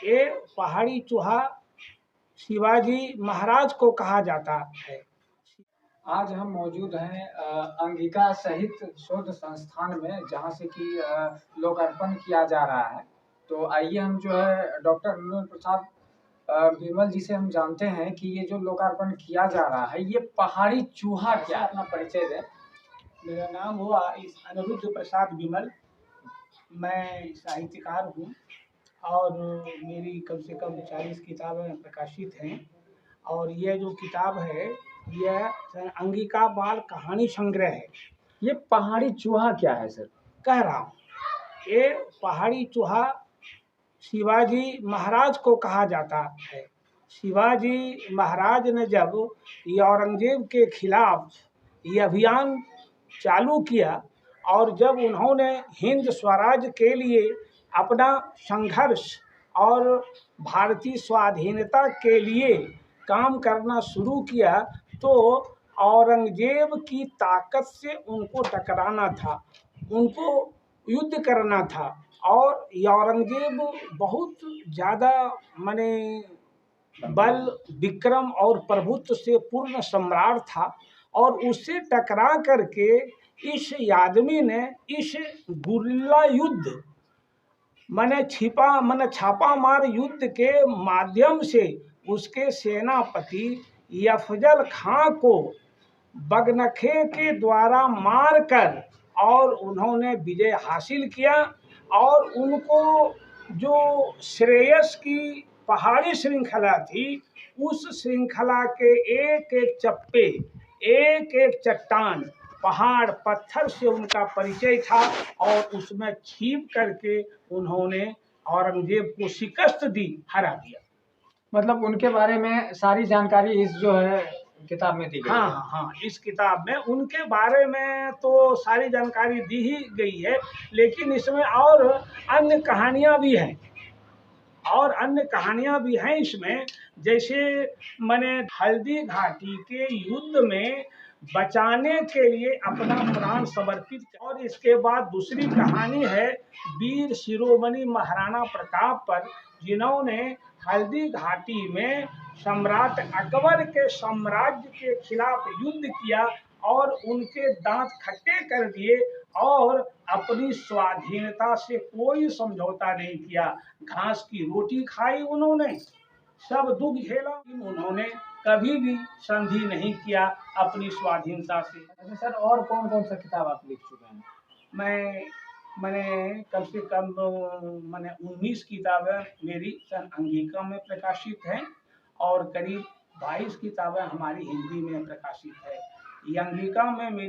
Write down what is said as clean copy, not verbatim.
ये पहाड़ी चूहा शिवाजी महाराज को कहा जाता है। आज हम मौजूद हैं अंगिका सहित शोध संस्थान में, जहां से कि लोकार्पण किया जा रहा है। तो आइए हम जो है डॉक्टर अनुराग प्रसाद विमल जी से हम जानते हैं कि ये जो लोकार्पण किया जा रहा है, ये पहाड़ी चूहा क्या है। अपना परिचय दें। मेरा नाम हुआ अनिरुद्ध प्रसाद विमल। मैं साहित्यकार हूँ और मेरी कम से कम 40 किताबें प्रकाशित हैं। और यह जो किताब है यह अंगिका बाल कहानी संग्रह है। ये पहाड़ी चूहा क्या है सर? कह रहा हूँ, ये पहाड़ी चूहा शिवाजी महाराज को कहा जाता है। शिवाजी महाराज ने जब ये औरंगजेब के खिलाफ ये अभियान चालू किया और जब उन्होंने हिंद स्वराज के लिए अपना संघर्ष और भारतीय स्वाधीनता के लिए काम करना शुरू किया, तो औरंगजेब की ताकत से उनको टकराना था, उनको युद्ध करना था। और ये औरंगजेब बहुत ज़्यादा माने बल, विक्रम और प्रभुत्व से पूर्ण सम्राट था और उससे टकरा करके इस आदमी ने इस गुरिल्ला युद्ध माने छापा मार युद्ध के माध्यम से उसके सेनापति अफजल खां को बगनखे के द्वारा मारकर और उन्होंने विजय हासिल किया। और उनको जो श्रेयस की पहाड़ी श्रृंखला थी, उस श्रृंखला के एक एक चप्पे, एक एक चट्टान, पहाड़, पत्थर से उनका परिचय था और उसमें छिप करके उन्होंने औरंगजेब को शिकस्त दी, हरा दिया। मतलब उनके बारे में सारी जानकारी इस जो है किताब में दी गई है। हाँ, इस किताब में उनके बारे में तो सारी जानकारी दी ही गई है, लेकिन इसमें और अन्य कहानियाँ भी हैं इसमें। जैसे मैंने हल्दी घाटी के युद्ध में बचाने के लिए अपना प्राण समर्पित। और इसके बाद दूसरी कहानी है वीर शिरोमणि महाराणा प्रताप पर, जिन्होंने हल्दी घाटी में सम्राट अकबर के साम्राज्य के खिलाफ युद्ध किया और उनके दांत खट्टे कर दिए और अपनी स्वाधीनता से कोई समझौता नहीं किया। घास की रोटी खाई उन्होंने, सब दुख झेला, उन्होंने कभी भी संधि नहीं किया अपनी स्वाधीनता से। अच्छा सर, और कौन कौन सा किताब आप लिख चुके हैं? मैंने कम से कम 19 किताबें मेरी अंगिका में प्रकाशित हैं और करीब 22 किताबें हमारी हिंदी में प्रकाशित है। ये अंगिका में मेरी